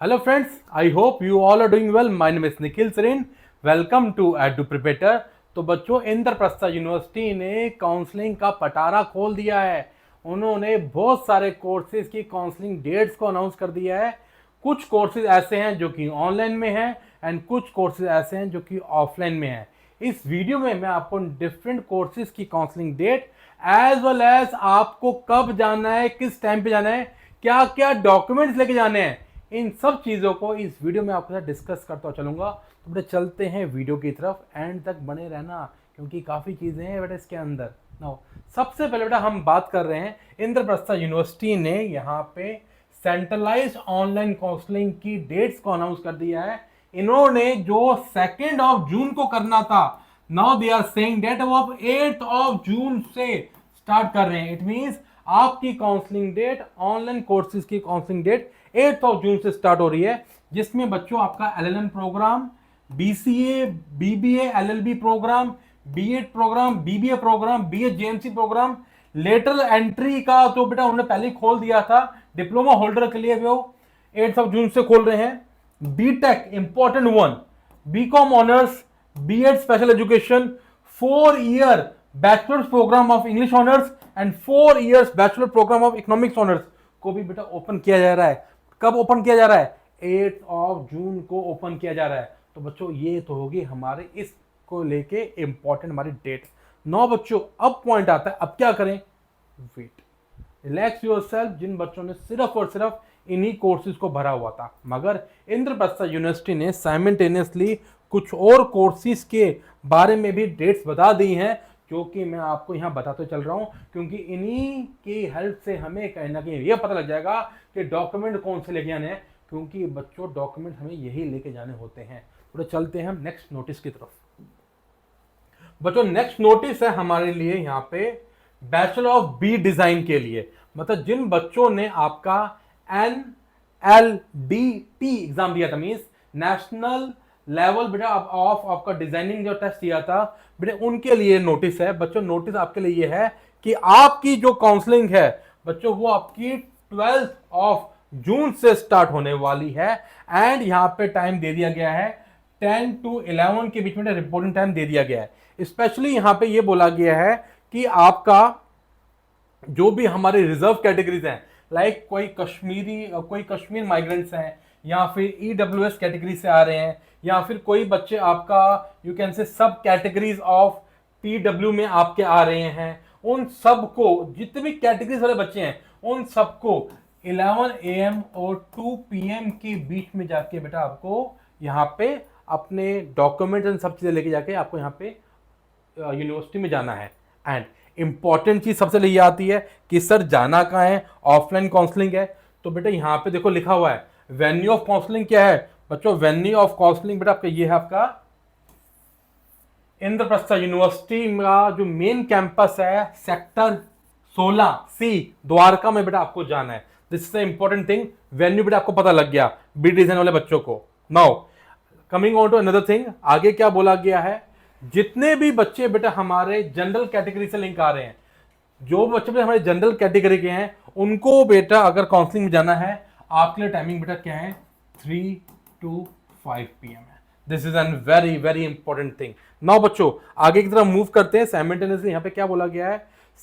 Hello friends, I hope you all are doing well. My name is Nikhil Sarin. Welcome to EduPrepator। तो बच्चों, Indraprastha university ने counselling का पटारा खोल दिया है। उन्होंने बहुत सारे कोर्सेज की काउंसलिंग डेट्स को अनाउंस कर दिया है। कुछ कोर्सेज ऐसे हैं जो कि ऑनलाइन में हैं एंड कुछ कोर्सेज ऐसे हैं जो कि ऑफलाइन में हैं। इस वीडियो में मैं आपको डिफरेंट कोर्सेज की counselling date as well as आपको कब जाना है, किस टाइम पे जाना है, क्या क्या डॉक्यूमेंट्स लेके जाने हैं, इन सब चीज़ों को इस वीडियो में आपके साथ डिस्कस करता चलूंगा। तो बेटा चलते हैं वीडियो की तरफ, एंड तक बने रहना क्योंकि काफ़ी चीज़ें हैं बेटा इसके अंदर। नाउ सबसे पहले बेटा हम बात कर रहे हैं, इंद्रप्रस्थ यूनिवर्सिटी ने यहाँ पे सेंट्रलाइज्ड ऑनलाइन काउंसलिंग की डेट्स को अनाउंस कर दिया है। इन्होंने जो 2 जून को करना था, now they are saying date अब 8 जून से स्टार्ट कर रहे हैं। इट मींस आपकी काउंसलिंग डेट, ऑनलाइन कोर्सेज की काउंसलिंग डेट 8 जून से स्टार्ट हो रही है, जिसमें बच्चों आपका LLM programme, BCA, BBA, LLB programme, BEd programme, BBA programme, BA JMC programme, lateral entry का तो बेटा उन्होंने पहले ही खोल दिया था डिप्लोमा होल्डर के लिए, वो 8 जून से खोल रहे हैं। BTech important one, BCom honours, BEd special education, 4 year bachelors programme of English honours and 4 years bachelor programme of economics honours को भी बेटा ओपन किया जा रहा है। कब ओपन किया जा रहा है? 8 जून को ओपन किया जा रहा है। तो बच्चों ये तो होगी हमारे इसको लेके इंपॉर्टेंट हमारी डेट। 9 बच्चों, अब पॉइंट आता है, अब क्या करें? Wait, relax yourself. जिन बच्चों ने सिर्फ और सिर्फ इन्हीं कोर्सेज को भरा हुआ था, मगर इंद्रप्रस्थ यूनिवर्सिटी ने साइमल्टेनियसली कुछ और कोर्सेज के बारे में भी डेट्स बता दी हैं, जो कि मैं आपको यहां बताते चल रहा हूं, क्योंकि इन्हीं की हेल्प से हमें कहीं ना कहीं यह पता लग जाएगा कि डॉक्यूमेंट कौन से लेके जाने हैं, क्योंकि बच्चों डॉक्यूमेंट हमें यही लेके जाने होते हैं। तो चलते हैं हम नेक्स्ट नोटिस की तरफ। बच्चों नेक्स्ट नोटिस है हमारे लिए यहाँ पे बैचलर ऑफ बी डिजाइन के लिए, मतलब जिन बच्चों ने आपका NLDT एग्जाम दिया था, मींस नेशनल लेवल बेटा ऑफ आपका डिजाइनिंग जो टेस्ट दिया था बेटा, उनके लिए नोटिस है। बच्चों नोटिस आपके लिए यह है कि आपकी जो काउंसलिंग है बच्चों, वो आपकी 12 जून से स्टार्ट होने वाली है। एंड यहां पे टाइम दे दिया गया है 10 to 11 के बीच में रिपोर्टिंग टाइम दे दिया गया है। स्पेशली यहां पे ये बोला गया है कि आपका जो भी हमारे रिजर्व कैटेगरीज हैं, लाइक कोई कश्मीर माइग्रेंट्स हैं, या फिर ईडब्ल्यूएस कैटेगरी से आ रहे हैं, या फिर कोई बच्चे आपका यू कैन से सब कैटेगरीज ऑफ पीडब्ल्यू में आपके आ रहे हैं, उन सबको, जितने भी कैटेगरीज वाले बच्चे हैं उन सबको 11 AM और 2 PM के बीच में जाके बेटा आपको यहाँ पे अपने डॉक्यूमेंट एंड सब चीजें लेके जाके आपको यहाँ पे यूनिवर्सिटी में जाना है। एंड इंपॉर्टेंट चीज सबसे लिए आती है कि सर जाना कहाँ है, ऑफलाइन काउंसलिंग है। तो बेटा यहाँ पे देखो लिखा हुआ है वेन्यू ऑफ काउंसलिंग क्या है बच्चों, वेन्यू ऑफ काउंसलिंग बेटा आपका ये है, आपका इंद्रप्रस्थ यूनिवर्सिटी का जो मेन कैंपस है सेक्टर 16C द्वारका में बेटा आपको जाना है। This is important thing. Venue बेटा आपको पता लग गया बी डिजाइन वाले बच्चों को। Now coming on to another thing, आगे क्या बोला गया है, जितने भी बच्चे बेटा हमारे जनरल कैटेगरी से लिंक आ रहे हैं, जो बच्चे बेटा हमारे जनरल कैटेगरी के हैं, उनको बेटा अगर काउंसलिंग में जाना है, आपके लिए टाइमिंग बेटा क्या है? 3 to 5 PM है। This is N very very important thing. Now बच्चों आगे की तरफ मूव करते हैं। साइमल्टेनियसली यहाँ पे क्या बोला गया है,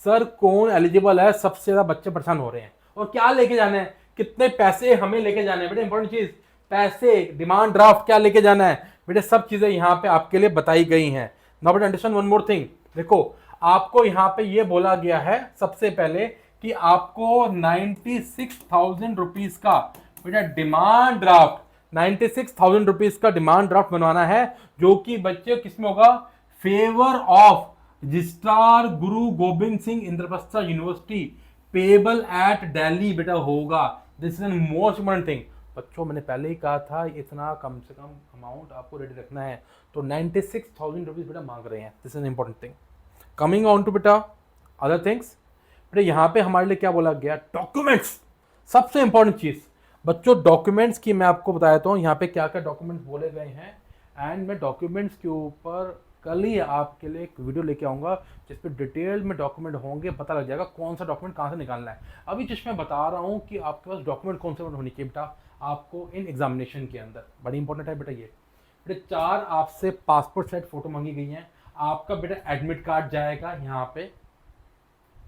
सर कौन एलिजिबल है, सबसे ज्यादा बच्चे परेशान हो रहे हैं, और क्या लेके जाने हैं, कितने पैसे हमें लेके जाने हैं बेटा, इंपॉर्टेंट चीज पैसे, डिमांड ड्राफ्ट क्या लेके जाना है बेटा, सब चीजें यहाँ पे आपके लिए बताई गई हैं। नाउ बेटा अंडरस्टैंड वन मोर थिंग, देखो आपको यहाँ पे ये बोला गया है सबसे पहले कि आपको 96,000 रुपीज का बेटा डिमांड ड्राफ्ट, 96,000 रुपीज का डिमांड ड्राफ्ट बनवाना है, जो कि बच्चे किसमें होगा? Favour of registrar Guru Gobind Singh Indraprastha university, payable eight Delhi बेटा होगा। This is N most important thing. बच्चों मैंने पहले ही कहा था इतना कम से कम अमाउंट आपको रेडी रखना है, तो 96,000 रुपीज बेटा मांग रहे हैं। This is an important thing. Coming on to बेटा अदर थिंग्स, बेटा यहाँ पे हमारे लिए क्या बोला गया, डॉक्यूमेंट्स, सबसे इंपॉर्टेंट चीज बच्चों डॉक्यूमेंट्स की मैं आपको बताया हूँ यहाँ पे क्या क्या डॉक्यूमेंट्स बोले गए हैं। एंड मैं डॉक्यूमेंट्स के ऊपर कल ही आपके लिए एक वीडियो लेके आऊंगा जिसपे डिटेल में डॉक्यूमेंट होंगे, पता लग जाएगा कौन सा डॉक्यूमेंट कहाँ से निकालना है। अभी जिस मैं बता रहा हूँ कि आपके पास डॉक्यूमेंट कौन से होने चाहिए बेटा, आपको इन एग्जामिनेशन के अंदर। बड़ी इंपॉर्टेंट है बेटा ये। बेटा 4 आपसे पासपोर्ट साइज फोटो मांगी गई हैं। आपका बेटा एडमिट कार्ड जाएगा यहाँ पे,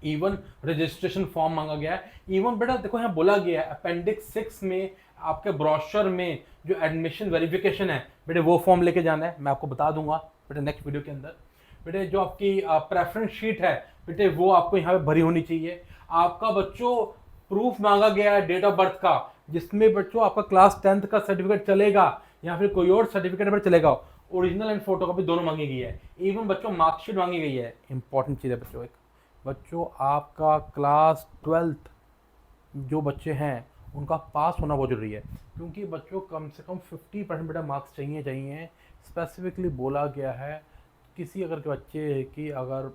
इवन रजिस्ट्रेशन फॉर्म मांगा गया है। इवन बेटा देखो यहाँ बोला गया है अपेंडिक्स 6 में आपके ब्रोशर में जो एडमिशन वेरिफिकेशन है बेटे वो फॉर्म लेके जाना है। मैं आपको बता दूंगा बेटे नेक्स्ट वीडियो के अंदर। बेटे जो आपकी प्रेफरेंस शीट है बेटे वो आपको यहाँ पे भरी होनी चाहिए। आपका बच्चों प्रूफ मांगा गया है डेट ऑफ बर्थ का, जिसमें बच्चों आपका क्लास 10th का सर्टिफिकेट चलेगा या फिर कोई और सर्टिफिकेट पर चलेगा। ओरिजिनल एंड फोटो कॉपी दोनों मांगी गई है। इवन बच्चों मार्कशीट मांगी गई है। इंपॉर्टेंट चीज़ है बच्चों एक, बच्चों आपका क्लास 12th जो बच्चे हैं उनका पास होना बहुत जरूरी है, क्योंकि बच्चों कम से कम 50% बेटा मार्क्स चाहिए। स्पेसिफिकली बोला गया है किसी अगर के बच्चे की अगर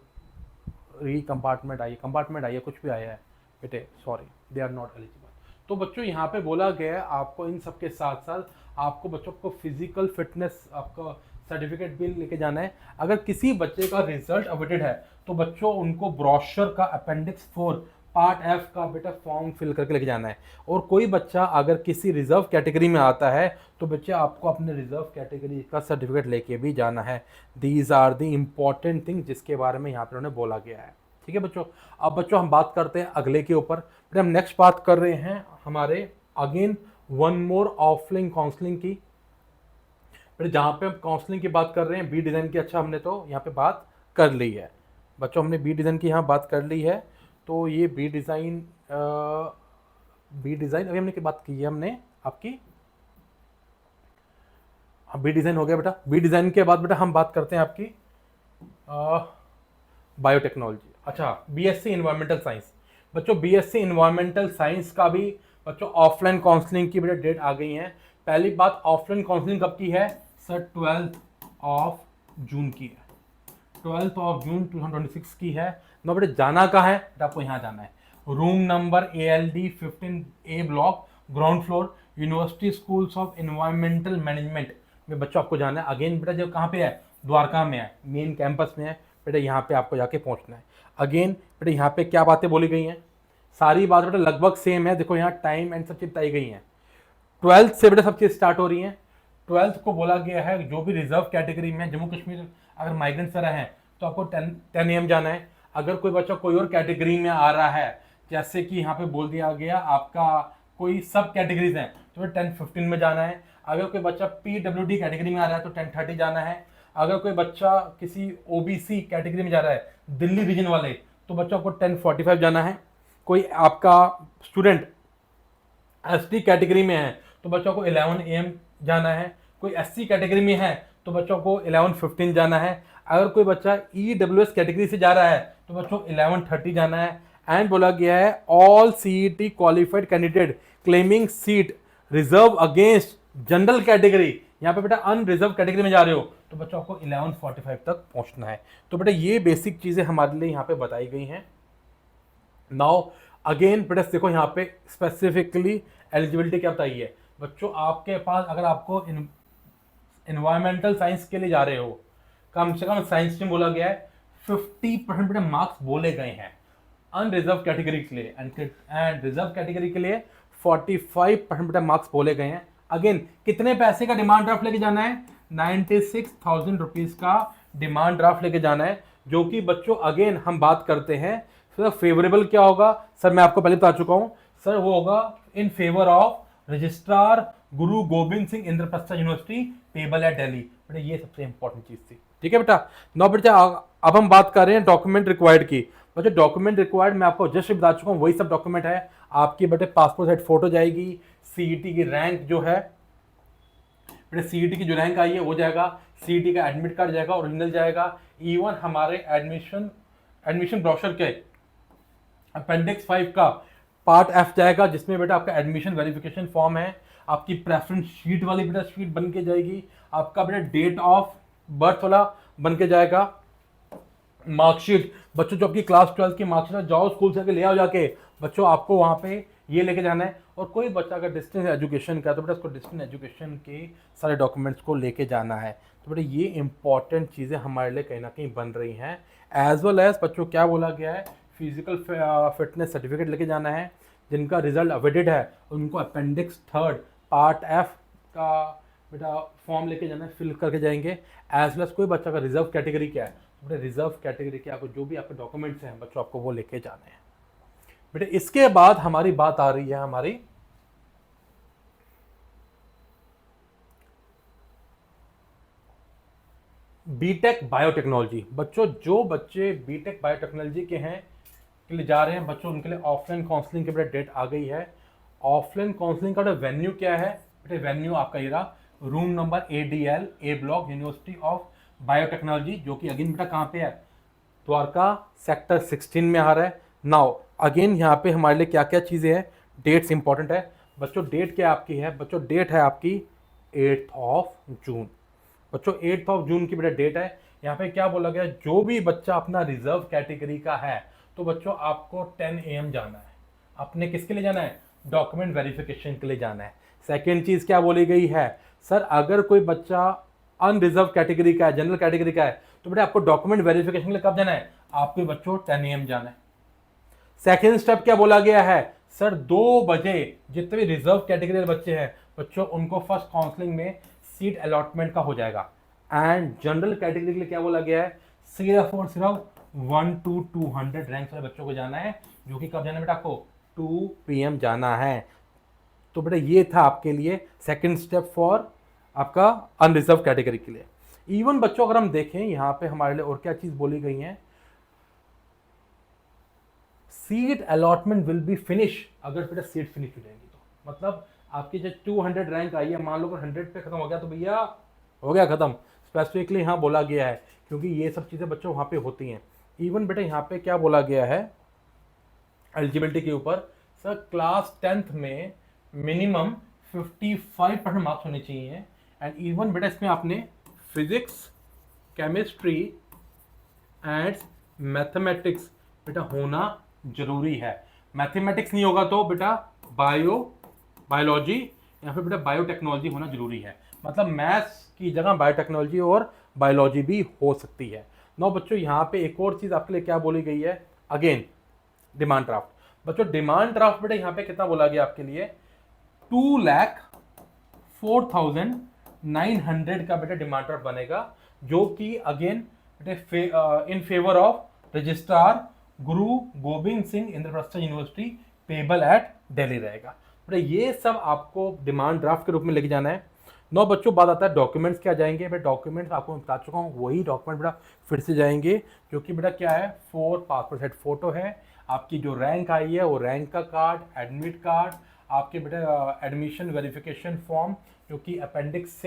कंपार्टमेंट आई है कुछ भी आया है बेटे sorry they are not eligible. तो बच्चों यहाँ पे बोला गया है आपको इन सब के साथ साथ आपको बच्चों को फिजिकल फिटनेस आपका सर्टिफिकेट भी लेके जाना है। अगर किसी बच्चे का रिजल्ट अवेटेड है तो बच्चों उनको ब्रोशर का अपेंडिक्स 4 पार्ट एफ का बेटा फॉर्म फिल करके लेके जाना है। और कोई बच्चा अगर किसी रिजर्व कैटेगरी में आता है तो बच्चे आपको अपने रिजर्व कैटेगरी का सर्टिफिकेट लेके भी जाना है। These are the important thing जिसके बारे में यहाँ पर उन्होंने बोला गया है। ठीक है बच्चों। अब बच्चों हम बात करते हैं अगले के ऊपर। फिर हम नेक्स्ट बात कर रहे हैं हमारे again one more offline counselling की। फिर जहाँ पे हम काउंसलिंग की बात कर रहे हैं बी डिज़ाइन की। अच्छा हमने तो यहाँ पे बात कर ली है बच्चों, हमने बी डिज़ाइन की यहाँ बात कर ली है। तो ये बी डिज़ाइन अभी हमने की बात की है हमने आपकी। बी डिज़ाइन हो गया बेटा। बी डिज़ाइन के बाद बेटा हम बात करते हैं आपकी बायोटेक्नोलॉजी। अच्छा बीएससी इन्वायरमेंटल साइंस। बच्चों बीएससी इन्वायरमेंटल साइंस का भी बच्चों ऑफलाइन काउंसलिंग की बेटा डेट आ गई है। पहली बात ऑफलाइन काउंसलिंग कब की है सर? 12 जून की है। 12 जून 2026 की है। ना बेटा जाना कहाँ है? आपको यहाँ जाना है room number ALD 15A block ground floor university schools of environmental management में बच्चों आपको जाना है। अगेन बेटा जो कहाँ पे है? द्वारका में है, मेन कैंपस में है बेटा। यहाँ पे आपको जाके पहुँचना है। अगेन बेटा यहाँ पे क्या बातें बोली गई हैं? सारी बात बेटा लगभग सेम है। देखो यहाँ टाइम एंड सब चीज बताई गई हैं। 12th से बेटा सब चीज स्टार्ट हो रही है। 12th को बोला गया है जो भी रिजर्व कैटेगरी में जम्मू कश्मीर अगर माइग्रेंट से रहे हैं तो आपको 10 AM जाना है। अगर कोई बच्चा कोई और कैटेगरी में आ रहा है, जैसे कि यहाँ पे बोल दिया गया आपका कोई सब कैटेगरीज हैं तो 10:15 में जाना है। अगर कोई बच्चा PWD कैटेगरी में आ रहा है तो 10:30 जाना है। अगर कोई बच्चा किसी OBC कैटेगरी में जा रहा है दिल्ली रीजन वाले तो बच्चों को 10:45 जाना है। कोई आपका स्टूडेंट ST कैटेगरी में है तो बच्चों को 11 AM जाना है। कोई SC कैटेगरी में है तो बच्चों को 11:15 जाना है। अगर कोई बच्चा EWS कैटेगरी से जा रहा है तो बच्चों को 11:30 जाना है। एंड बोला गया है all CET qualified candidate claiming seat reserve against general category, यहाँ पे बेटा अनरिजर्व कैटेगरी में जा रहे हो तो बच्चों को 11:45 तक पहुंचना है। तो बेटा ये बेसिक चीजें हमारे लिए यहाँ पे बताई गई हैं। नाउ अगेन बेटा देखो यहाँ पे स्पेसिफिकली एलिजिबिलिटी क्या बताई है बच्चों। आपके पास अगर आपको इन्वायरमेंटल साइंस के लिए जा रहे हो, कम से कम साइंस में बोला गया है 50% बेटा मार्क्स बोले गए हैं अनरिजर्व कैटेगरी के लिए। एंड रिजर्व कैटेगरी के लिए 45% बेटा मार्क्स बोले गए हैं। अगेन कितने पैसे का डिमांड ड्राफ्ट लेके जाना है? 96,000 रुपीज का डिमांड ड्राफ्ट लेके जाना है, जो कि बच्चों अगेन हम बात करते हैं सर फेवरेबल क्या होगा? सर मैं आपको पहले बता चुका हूं सर, वो होगा in favour of registrar Guru Govind Singh Indraprastha university payable eight Delhi. बेटा ये सबसे इंपॉर्टेंट चीज थी। ठीक है बेटा। नौ बेटा अब हम बात कर रहे हैं डॉक्यूमेंट रिक्वायर्ड की। बच्चे डॉक्यूमेंट रिक्वायर्ड मैं आपको जस्ट बता चुका हूँ, वही सब डॉक्यूमेंट है। आपकी बेटे पासपोर्ट साइज फोटो जाएगी, CET की रैंक जो है बेटे CET की जो रैंक आई है वो जाएगा, CET का एडमिट कार्ड जाएगा, ओरिजिनल जाएगा। इवन हमारे एडमिशन ब्रोशर के अपेंडिक्स 5 का पार्ट F जाएगा, जिसमें बेटा आपका एडमिशन वेरिफिकेशन फॉर्म है। आपकी प्रेफरेंस शीट वाली बेटा शीट बन के जाएगी। आपका बेटा डेट ऑफ बर्थ वाला बन के जाएगा। मार्कशीट बच्चों जो आपकी क्लास 12 की मार्कशीट जाओ स्कूल से आके ले आओ जाके बच्चों, आपको वहाँ पे ये लेके जाना है। और कोई बच्चा अगर डिस्टेंस एजुकेशन का तो बेटा उसको डिस्टेंस एजुकेशन के सारे डॉक्यूमेंट्स को लेके जाना है। तो बेटा ये इंपॉर्टेंट चीज़ें हमारे लिए कहीं ना कहीं बन रही हैं। एज वेल एज बच्चों क्या बोला गया है, फिजिकल फिटनेस सर्टिफिकेट लेके जाना है। जिनका रिजल्ट अवेटेड है उनको अपेंडिक्स 3 पार्ट पार्ट एफ का बेटा फॉर्म लेके जाना है, फिल करके जाएंगे। एज वेल एज कोई बच्चा का रिजर्व कैटेगरी क्या है, तो बेटा रिजर्व कैटेगरी के आपको जो भी आपके डॉक्यूमेंट्स हैं बच्चों आपको वो लेके जाने हैं। बेटा इसके बाद हमारी बात आ रही है हमारी बीटेक बायोटेक्नोलॉजी। बच्चों जो बच्चे बीटेक बायोटेक्नोलॉजी के हैं के लिए जा रहे हैं बच्चों, उनके लिए ऑफलाइन काउंसलिंग की बेटा डेट आ गई है। ऑफलाइन काउंसलिंग का वेन्यू क्या है बेटे, वेन्यू आपका ये रहा, room number ADL A block, university of biotechnology, जो कि अगेन बेटा कहाँ पे है, द्वारका सेक्टर 16 में आ रहा है। नाउ अगेन यहाँ पे हमारे लिए क्या क्या चीज़ें हैं, डेट्स इंपॉर्टेंट है बच्चों। डेट क्या आपकी है बच्चों, डेट है आपकी 8 जून। बच्चों 8 जून की बेटा डेट है। यहाँ पे क्या बोला गया, जो भी बच्चा अपना रिजर्व कैटेगरी का है तो बच्चों आपको 10 AM जाना है। आपने किसके लिए जाना है, डॉक्यूमेंट वेरिफिकेशन के लिए जाना है। सेकेंड चीज क्या बोली गई है, सर अगर कोई बच्चा अनरिजर्व कैटेगरी का है, जनरल कैटेगरी का है, तो बेटा आपको डॉक्यूमेंट वेरिफिकेशन के लिए कब जाना है, आपके बच्चों 10 AM जाना है। सेकेंड स्टेप क्या बोला गया है, सर 2 बजे जितने भी रिजर्व कैटेगरी के बच्चे हैं बच्चों उनको फर्स्ट काउंसलिंग में सीट अलॉटमेंट का हो जाएगा। एंड जनरल कैटेगरी के लिए क्या बोला गया है, सिर्फ और सिर्फ 1 to 200 रैंक वाले बच्चों को जाना है, जो कि कब जाना है बेटा आपको 2 PM जाना है। तो बेटा ये था आपके लिए सेकंड स्टेप फॉर आपका अनरिजर्व कैटेगरी के लिए। इवन बच्चों अगर हम देखें यहाँ पे हमारे लिए और क्या चीज बोली गई है, seat allotment will be finish, अगर बेटा सीट फिनिश हो जाएगी तो मतलब आपकी जो 200 रैंक आई है, मान लो अगर 100 पे खत्म हो गया तो भैया हो गया खत्म। स्पेसिफिकली यहाँ बोला गया है क्योंकि ये सब चीज़ें बच्चों वहाँ पे होती हैं। इवन बेटा यहाँ पे क्या बोला गया है एलिजिबिलिटी के ऊपर, सर क्लास 10th में मिनिमम 55% मार्क्स होने चाहिए। एंड इवन बेटा इसमें आपने फिजिक्स, केमिस्ट्री एंड मैथमेटिक्स बेटा होना जरूरी है। मैथमेटिक्स नहीं होगा तो बेटा बायोलॉजी या फिर बेटा बायोटेक्नोलॉजी होना जरूरी है। मतलब मैथ्स की जगह बायोटेक्नोलॉजी और बायोलॉजी भी हो सकती है। नो बच्चों यहाँ पे एक और चीज़ आपके लिए क्या बोली गई है, अगेन डिमांड ड्राफ्ट। बच्चों डिमांड ड्राफ्ट बेटा यहाँ पे कितना बोला गया आपके लिए, 2,04,900 का बेटा डिमांड ड्राफ्ट बनेगा, जो कि अगेन बेटे in favour of registrar Guru Govind Singh Indraprastha university, payable eight Delhi रहेगा। बेटा ये सब आपको डिमांड ड्राफ्ट के रूप में लेके जाना है। नौ बच्चों बात आता है डॉक्यूमेंट्स क्या जाएंगे। बेटा डॉक्यूमेंट्स आपको मैं बता चुका हूँ, वही डॉक्यूमेंट बेटा फिर से जाएंगे, जो कि बेटा क्या है, 4 पासपोर्ट साइज फोटो है, आपकी जो रैंक आई है वो रैंक का कार्ड, एडमिट कार्ड, आपके बेटा एडमिशन वेरिफिकेशन फॉर्म जो कि appendix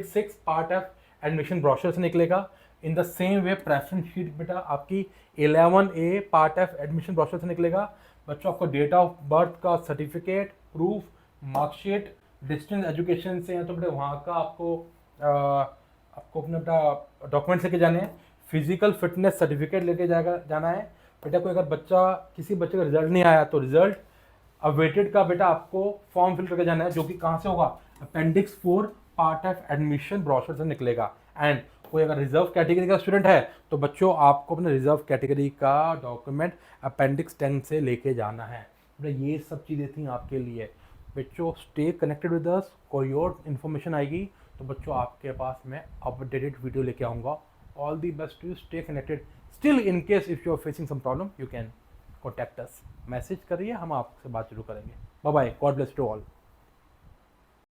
6 part of admission brochure से निकलेगा। In the same way preference sheet बेटा आपकी 11A part of admission brochure से निकलेगा। बच्चों आपको डेट ऑफ बर्थ का certificate, proof, marksheet, distance education से हैं तो बेटा वहाँ का आपको अपने बेटा डॉक्यूमेंट्स लेके जाने हैं। फिजिकल फिटनेस सर्टिफिकेट लेके जाना है। बेटा कोई अगर बच्चा किसी बच्चे का रिजल्ट नहीं आया तो रिजल्ट अवेटेड का बेटा आपको फॉर्म फिल करके जाना है, जो कि कहाँ से होगा, appendix 4 part of admission brochure से निकलेगा। एंड कोई अगर रिजर्व कैटेगरी का स्टूडेंट है तो बच्चों आपको अपने रिजर्व कैटेगरी का डॉक्यूमेंट अपेंडिक्स 10 से लेके जाना है। बेटा ये सब चीज़ें थी आपके लिए। बच्चों स्टे कनेक्टेड विद अस, कोई और इन्फॉर्मेशन आएगी तो बच्चों आपके पास मैं अपडेटेड वीडियो लेके आऊँगा। All the best to stay connected. Still in case if you are facing some problem you can contact us, message करिए, हम आपसे बात जरूर करेंगे। Bye bye, God bless to all.